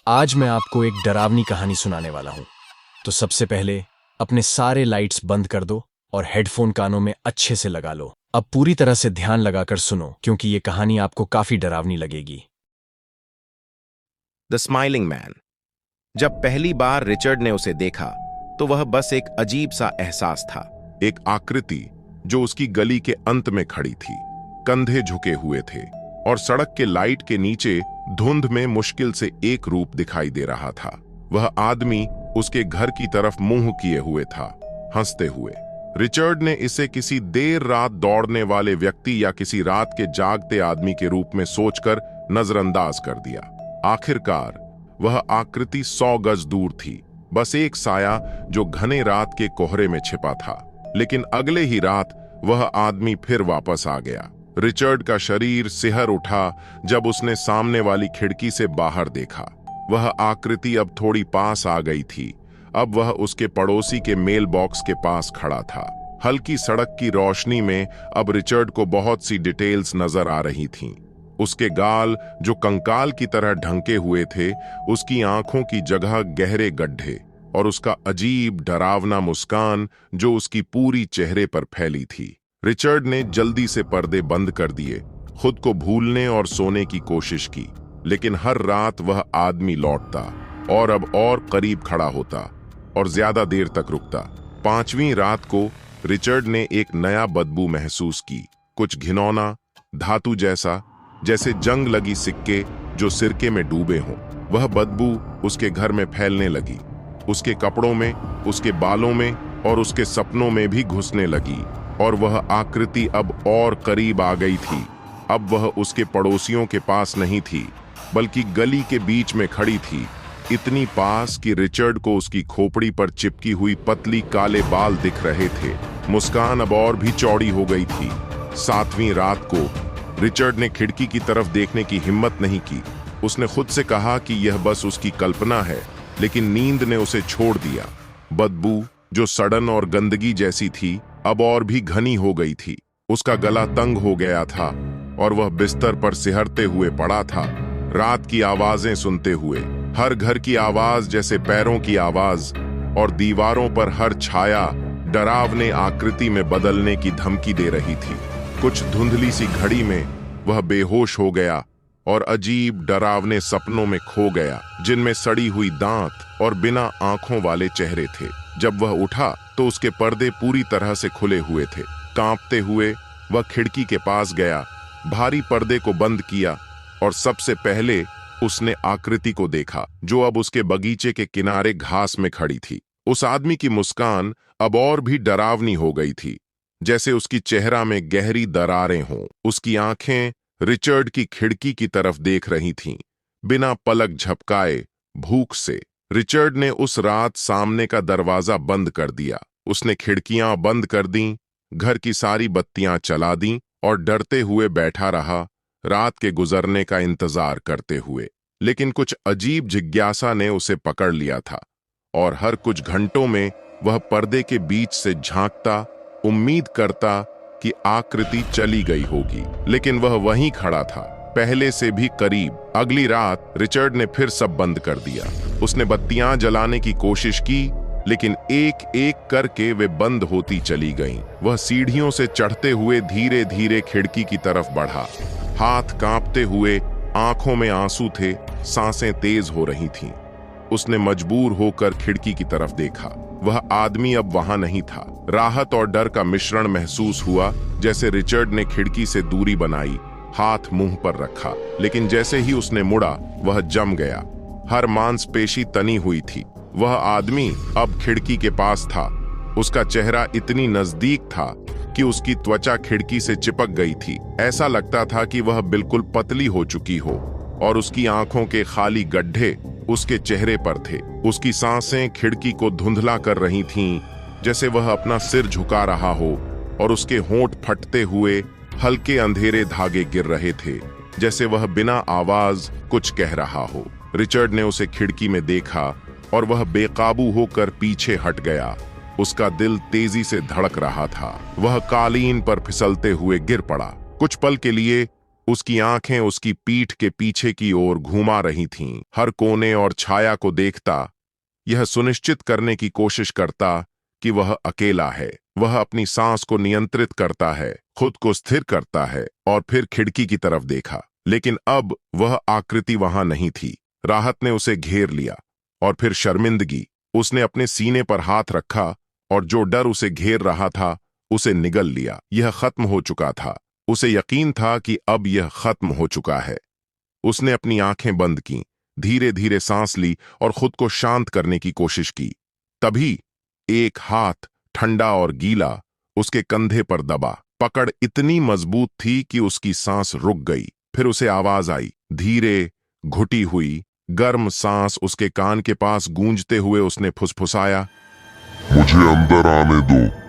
आज मैं आपको एक डरावनी कहानी सुनाने वाला हूं। तो सबसे पहले अपने सारे लाइट्स बंद कर दो और हेडफोन कानों में अच्छे से लगा लो। अब पूरी तरह से ध्यान लगाकर सुनो क्योंकि ये कहानी आपको काफी डरावनी लगेगी। The smiling man. जब पहली बार रिचर्ड ने उसे देखा तो वह बस एक अजीब सा एहसास था। एक आकृति जो उसकी गली के अंत में खड़ी थी, कंधे झुके हुए थे और सड़क के लाइट के नीचे धुंध में मुश्किल से एक रूप दिखाई दे रहा था। वह आदमी उसके घर की तरफ मुंह किए हुए था, हंसते हुए। रिचर्ड ने इसे किसी देर रात दौड़ने वाले व्यक्ति या किसी रात के जागते आदमी के रूप में सोचकर नजरअंदाज कर दिया। आखिरकार वह आकृति 100 गज दूर थी, बस एक साया जो घने रात के कोहरे में छिपा था। लेकिन अगले ही रात वह आदमी फिर वापस आ गया। रिचर्ड का शरीर सिहर उठा जब उसने सामने वाली खिड़की से बाहर देखा। वह आकृति अब थोड़ी पास आ गई थी। अब वह उसके पड़ोसी के मेल बॉक्स के पास खड़ा था। हल्की सड़क की रोशनी में अब रिचर्ड को बहुत सी डिटेल्स नजर आ रही थीं। उसके गाल जो कंकाल की तरह ढंके हुए थे, उसकी आंखों की जगह गहरे गड्ढे और उसका अजीब डरावना मुस्कान जो उसकी पूरी चेहरे पर फैली थी। रिचर्ड ने जल्दी से पर्दे बंद कर दिए, खुद को भूलने और सोने की कोशिश की। लेकिन हर रात वह आदमी लौटता और अब और करीब खड़ा होता और ज्यादा देर तक रुकता। 5वीं रात को रिचर्ड ने एक नया बदबू महसूस की, कुछ घिनौना, धातु जैसा, जैसे जंग लगी सिक्के जो सिरके में डूबे हों। वह बदबू उसके घर में फैलने लगी, उसके कपड़ों में, उसके बालों में और उसके सपनों में भी घुसने लगी। और वह आकृति अब और करीब आ गई थी। अब वह उसके पड़ोसियों के पास नहीं थी, बल्कि गली के बीच में खड़ी थी, इतनी पास कि रिचर्ड को उसकी खोपड़ी पर चिपकी हुई पतली काले बाल दिख रहे थे। मुस्कान अब और भी चौड़ी हो गई थी। 7वीं रात को रिचर्ड ने खिड़की की तरफ देखने की हिम्मत नहीं की। उसने खुद से कहा कि यह बस उसकी कल्पना है, लेकिन नींद ने उसे छोड़ दिया। बदबू जो सड़न और गंदगी जैसी थी अब और भी घनी हो गई थी। उसका गला तंग हो गया था और वह बिस्तर पर सिहरते हुए पड़ा था, रात की आवाजें सुनते हुए। हर घर की आवाज जैसे पैरों की आवाज, और दीवारों पर हर छाया डरावने आकृति में बदलने की धमकी दे रही थी। कुछ धुंधली सी घड़ी में वह बेहोश हो गया और अजीब डरावने सपनों में खो गया, जिनमें सड़ी हुई दांत और बिना आंखों वाले चेहरे थे। जब वह उठा तो उसके पर्दे पूरी तरह से खुले हुए थे। कांपते हुए वह खिड़की के पास गया, भारी पर्दे को बंद किया और सबसे पहले उसने आकृति को देखा जो अब उसके बगीचे के किनारे घास में खड़ी थी। उस आदमी की मुस्कान अब और भी डरावनी हो गई थी, जैसे उसकी चेहरा में गहरी दरारें हों। उसकी आंखें रिचर्ड की खिड़की की तरफ देख रही थीं, बिना पलक झपकाए, भूख से। रिचर्ड ने उस रात सामने का दरवाजा बंद कर दिया। उसने खिड़कियां बंद कर दीं, घर की सारी बत्तियां चला दीं और डरते हुए बैठा रहा, रात के गुजरने का इंतजार करते हुए। लेकिन कुछ अजीब जिज्ञासा ने उसे पकड़ लिया था और हर कुछ घंटों में वह पर्दे के बीच से झांकता, उम्मीद करता कि आकृति चली गई होगी। लेकिन वह वहीं खड़ा था, पहले से भी करीब। अगली रात रिचर्ड ने फिर सब बंद कर दिया। उसने बत्तियां जलाने की कोशिश की, लेकिन एक एक करके वे बंद होती चली गईं। वह सीढ़ियों से चढ़ते हुए धीरे धीरे खिड़की की तरफ बढ़ा, हाथ कांपते हुए, आंखों में आंसू थे, सांसें तेज हो रही थीं। उसने मजबूर होकर खिड़की की तरफ देखा। वह आदमी अब वहां नहीं था। राहत और डर का मिश्रण महसूस हुआ, जैसे रिचर्ड ने खिड़की से दूरी बनाई, हाथ मुंह पर रखा। लेकिन जैसे ही उसने मुड़ा, वह जम गया। हर मांसपेशी तनी हुई थी। वह आदमी अब खिड़की के पास था। उसका चेहरा इतनी नजदीक था कि उसकी त्वचा खिड़की से चिपक गई थी। ऐसा लगता था कि वह बिल्कुल पतली हो चुकी हो और उसकी आंखों के खाली गड्ढे उसके चेहरे पर थे। उसकी सांसें खिड़की को धुंधला कर रही थीं, जैसे वह अपना सिर झुका रहा हो, और उसके होंठ फटते हुए हल्के अंधेरे धागे गिर रहे थे, जैसे वह बिना आवाज कुछ कह रहा हो। रिचर्ड ने उसे खिड़की में देखा और वह बेकाबू होकर पीछे हट गया। उसका दिल तेजी से धड़क रहा था। वह कालीन पर फिसलते हुए गिर पड़ा। कुछ पल के लिए उसकी आंखें उसकी पीठ के पीछे की ओर घुमा रही थीं। हर कोने और छाया को देखता, यह सुनिश्चित करने की कोशिश करता कि वह अकेला है। वह अपनी सांस को नियंत्रित करता है, खुद को स्थिर करता है और फिर खिड़की की तरफ देखा। लेकिन अब वह आकृति वहां नहीं थी। राहत ने उसे घेर लिया और फिर शर्मिंदगी। उसने अपने सीने पर हाथ रखा और जो डर उसे घेर रहा था उसे निगल लिया। यह खत्म हो चुका था। उसे यकीन था कि अब यह खत्म हो चुका है। उसने अपनी आंखें बंद की, धीरे धीरे सांस ली और खुद को शांत करने की कोशिश की। तभी एक हाथ, ठंडा और गीला, उसके कंधे पर दबा। पकड़ इतनी मजबूत थी कि उसकी सांस रुक गई। फिर उसे आवाज आई, धीरे, घुटी हुई, गर्म सांस उसके कान के पास गूंजते हुए उसने फुसफुसाया, मुझे अंदर आने दो।